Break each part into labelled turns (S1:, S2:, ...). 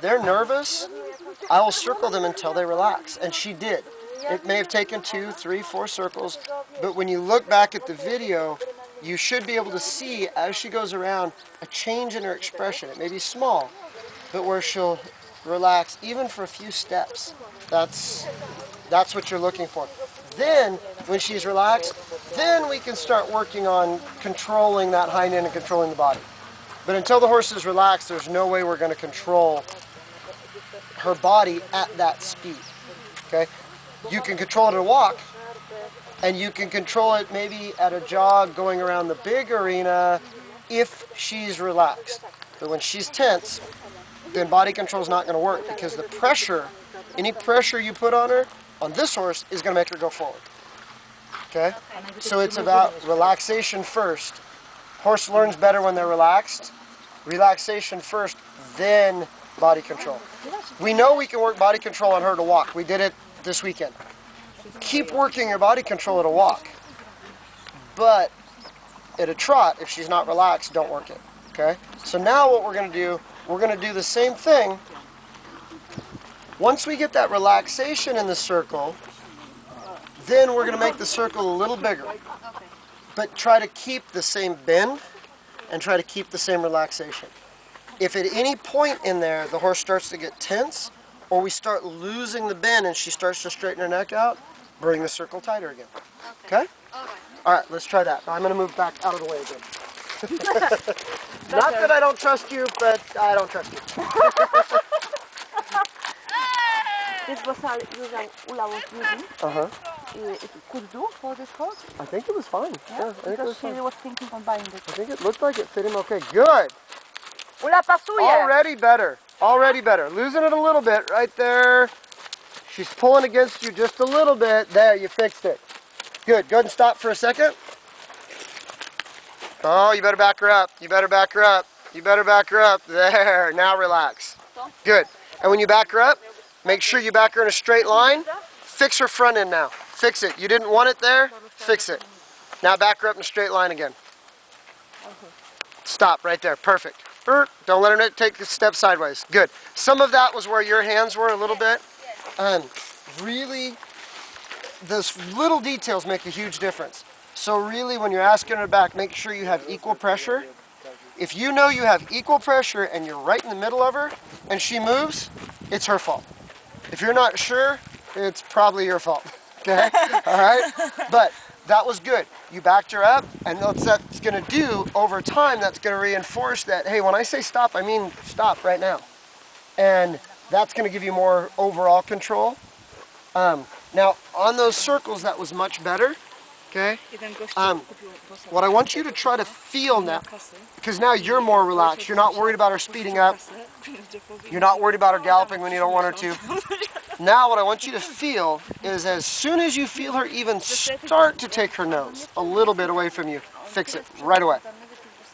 S1: they're nervous, I will circle them until they relax. And she did. It may have taken 2, 3, 4 circles, but when you look back at the video, you should be able to see, as she goes around, a change in her expression. It may be small, but where she'll relax even for a few steps. That's what you're looking for. Then, when she's relaxed, then we can start working on controlling that hind end and controlling the body. But until the horse is relaxed, there's no way we're going to control her body at that speed. Okay? You can control it at a walk, and you can control it maybe at a jog going around the big arena if she's relaxed. But when she's tense, then body control is not going to work, because the pressure, any pressure you put on her, on this horse, is going to make her go forward. Okay? So it's about relaxation first. Horse learns better when they're relaxed. Relaxation first, then body control. We know we can work body control on her to walk. We did it this weekend. Keep working your body control at a walk. But at a trot, if she's not relaxed, don't work it. Okay? So now what we're going to do, we're going to do the same thing. Once we get that relaxation in the circle, then we're going to make the circle a little bigger. But try to keep the same bend and try to keep the same relaxation. If at any point in there the horse starts to get tense, or we start losing the bend and she starts to straighten her neck out, bring the circle tighter again. Okay? All right, let's try that. I'm going to move back out of the way again. Not that I don't trust you, but I don't trust you.
S2: Could do for this horse?
S1: I think it was fine. Yeah, I think it was fine.
S2: She was thinking of buying it.
S1: I think it looked like it fit him okay. Good.
S2: Ula pasuje.
S1: Already better. Already better. Losing it a little bit right there. She's pulling against you just a little bit. There, you fixed it. Good. Go ahead and stop for a second. Oh, you better back her up. You better back her up. You better back her up. There. Now relax. Good. And when you back her up, make sure you back her in a straight line. Fix her front end now. Fix it. You didn't want it there? Fix it. Now back her up in a straight line again. Stop right there. Perfect. Don't let her take a step sideways. Good. Some of that was where your hands were a little bit. Really, those little details make a huge difference. So really, when you're asking her back, make sure you have equal pressure. If you know you have equal pressure and you're right in the middle of her and she moves, it's her fault. If you're not sure, it's probably your fault. Okay? All right? But that was good. You backed her up, and what that's going to do over time, that's going to reinforce that, hey, when I say stop, I mean stop right now. And that's going to give you more overall control. Now, on those circles, that was much better. Okay? What I want you to try to feel now, because now you're more relaxed. You're not worried about her speeding up. You're not worried about her galloping when you don't want her to. Now what I want you to feel is as soon as you feel her even start to take her nose a little bit away from you, fix it right away.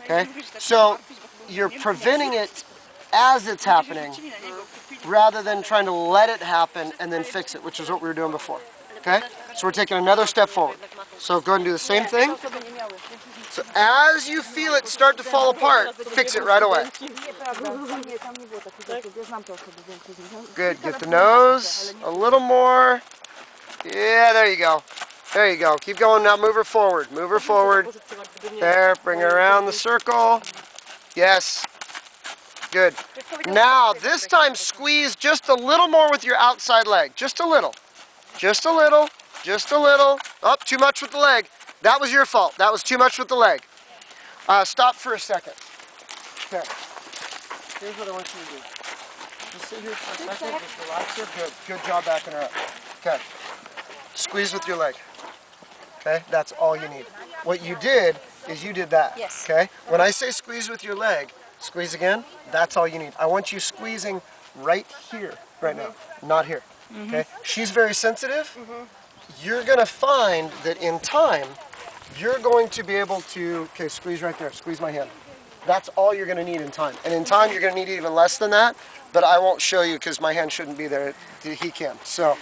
S1: Okay? So you're preventing it as it's happening rather than trying to let it happen and then fix it, which is what we were doing before. Okay? So we're taking another step forward. So go ahead and do the same thing. So as you feel it start to fall apart, fix it right away. Good. Get the nose a little more. Yeah, there you go. There you go. Keep going now. Move her forward. Move her forward. There. Bring her around the circle. Yes. Good. Now, this time squeeze just a little more with your outside leg. Just a little. Just a little. Just a little. Oh, too much with the leg. That was your fault. That was too much with the leg. Stop for a second. Okay. Here's what I want you to do. Just sit here for a second. Just relax her. Good. Good job backing her up. Okay. Squeeze with your leg. Okay? That's all you need. What you did is you did that.
S2: Yes.
S1: Okay? When I say squeeze with your leg, squeeze again, that's all you need. I want you squeezing right here, right now, not here. Okay? She's very sensitive. You're going to find that in time, you're going to be able to, okay, squeeze right there, squeeze my hand. That's all you're going to need in time. And in time, you're going to need even less than that, but I won't show you because my hand shouldn't be there. He can. So,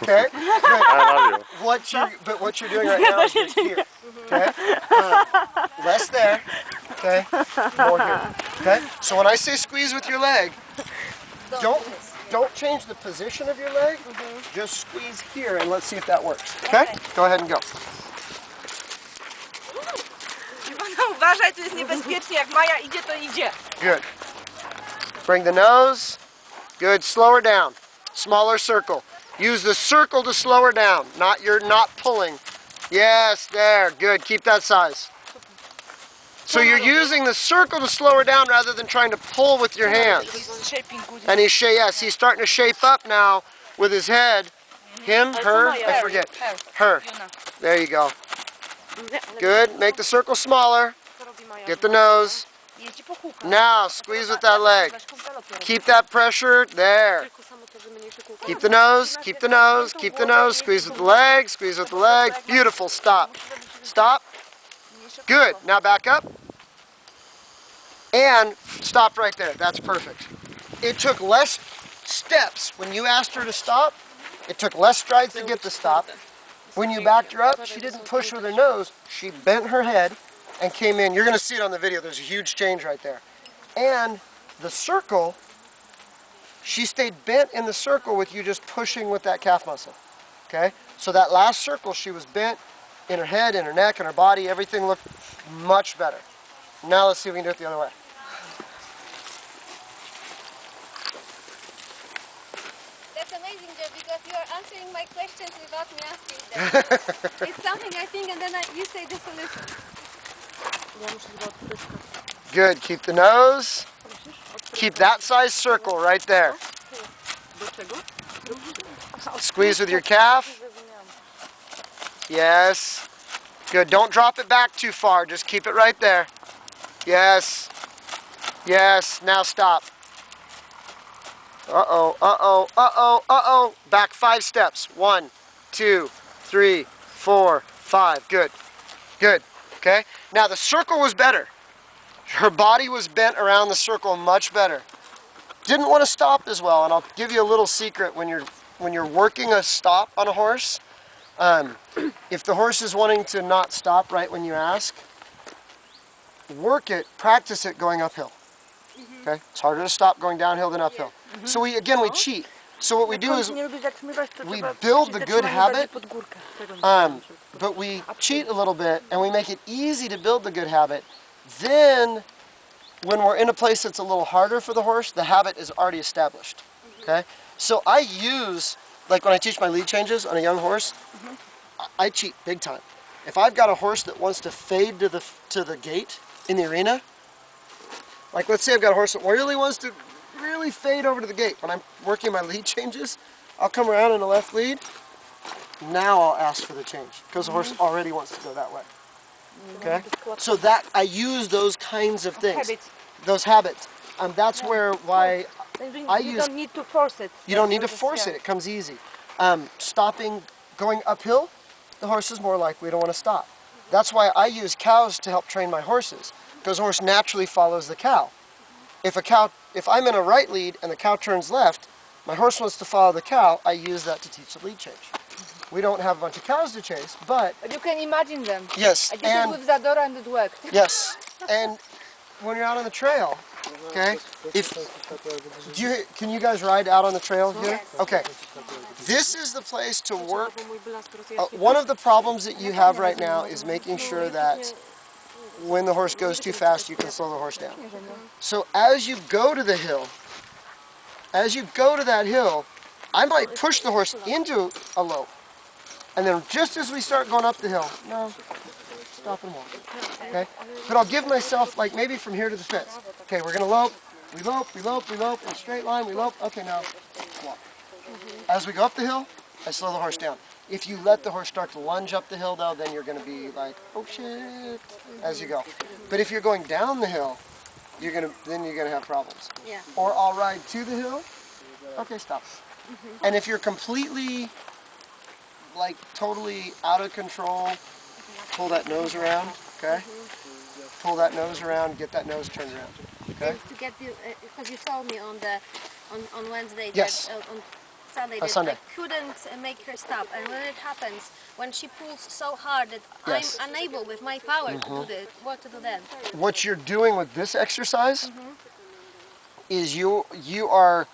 S1: okay?
S3: I love you.
S1: What you're doing right now is right here. Okay? Less there. Okay? More here. Okay? So when I say squeeze with your leg, don't change the position of your leg. Just squeeze here and let's see if that works. Okay? Go ahead and go.
S2: Uważaj, to jest niebezpiecznie. Jak Maja idzie, to idzie.
S1: Good. Bring the nose. Good. Slow her down. Smaller circle. Use the circle to slow her down. You're not pulling. Yes, there. Good. Keep that size. So you're using the circle to slow her down rather than trying to pull with your hands. And he's starting to shape up now with his head. Him, her, I forget. Her. There you go. Good. Make the circle smaller. Get the nose. Now squeeze with that leg. Keep that pressure there. Keep the nose, keep the nose, keep the nose. Squeeze with the leg, squeeze with the leg. Beautiful. Stop. Stop. Good. Now back up. And stop right there. That's perfect. It took less steps when you asked her to stop. It took less strides to get the stop. When you backed her up, she didn't push with her nose. She bent her head and came in. You're going to see it on the video. There's a huge change right there. And the circle, she stayed bent in the circle with you just pushing with that calf muscle. Okay? So that last circle, she was bent in her head, in her neck, in her body. Everything looked much better. Now let's see if we can do it the other way.
S4: That's amazing, Jeff, because you are answering my questions without me asking them. It's something I think, and then you say the solution.
S1: Good. Keep the nose. Keep that size circle right there. Squeeze with your calf. Yes. Good. Don't drop it back too far. Just keep it right there. Yes. Yes. Now stop. Uh-oh, uh-oh, uh-oh, uh-oh. Back 5 steps. 1, 2, 3, 4, 5. Good. Good. Okay? Now the circle was better. Her body was bent around the circle much better. Didn't want to stop as well, and I'll give you a little secret when you're working a stop on a horse. If the horse is wanting to not stop right when you ask, work it, practice it going uphill. Okay? It's harder to stop going downhill than uphill. So we cheat. So what we do is we build the good habit, but we cheat a little bit and we make it easy to build the good habit. Then when we're in a place that's a little harder for the horse, the habit is already established. Okay? So I use, like when I teach my lead changes on a young horse, I cheat big time. If I've got a horse that wants to fade to the gate in the arena, like let's say I've got a horse that really wants to really fade over to the gate. When I'm working my lead changes, I'll come around in the left lead. Now I'll ask for the change because the horse already wants to go that way. Okay? So that I use those kinds of things, those habits. That's why I use.
S2: You don't need to force it.
S1: You don't need to force it. It comes easy. Stopping, going uphill, the horse is more likely to want to stop. That's why I use cows to help train my horses, because the horse naturally follows the cow. If I'm in a right lead and the cow turns left, my horse wants to follow the cow. I use that to teach the lead change. We don't have a bunch of cows to chase, but
S2: you can imagine them.
S1: Yes,
S2: I did it with Zadora and it worked.
S1: Yes, and when you're out on the trail, okay, can you guys ride out on the trail here? Okay, this is the place to work. One of the problems that you have right now is making sure that when the horse goes too fast, you can slow the horse down. So as you go to the hill, as you go to that hill, I might push the horse into a lope. And then just as we start going up the hill, no, stop and walk. Okay? But I'll give myself, like maybe from here to the fence. Okay, we're going to lope, we lope, we lope, we lope, in a straight line, we lope. Okay, now walk. As we go up the hill, I slow the horse down. If you let the horse start to lunge up the hill though, then you're going to be like, oh shit, as you go. But if you're going down the hill, then you're going to have problems.
S4: Yeah.
S1: Or I'll ride to the hill. Okay, stop. And if you're completely, like totally out of control, pull that nose around, okay? Pull that nose around, get that nose turned around, okay?
S4: And to get the, because you told me on Wednesday,
S1: Yes.
S4: that, on Sunday, that
S1: Sunday.
S4: I couldn't make her stop. And when it happens, when she pulls so hard that
S1: Yes.
S4: I'm unable with my power to do this, what to do then?
S1: What you're doing with this exercise is you are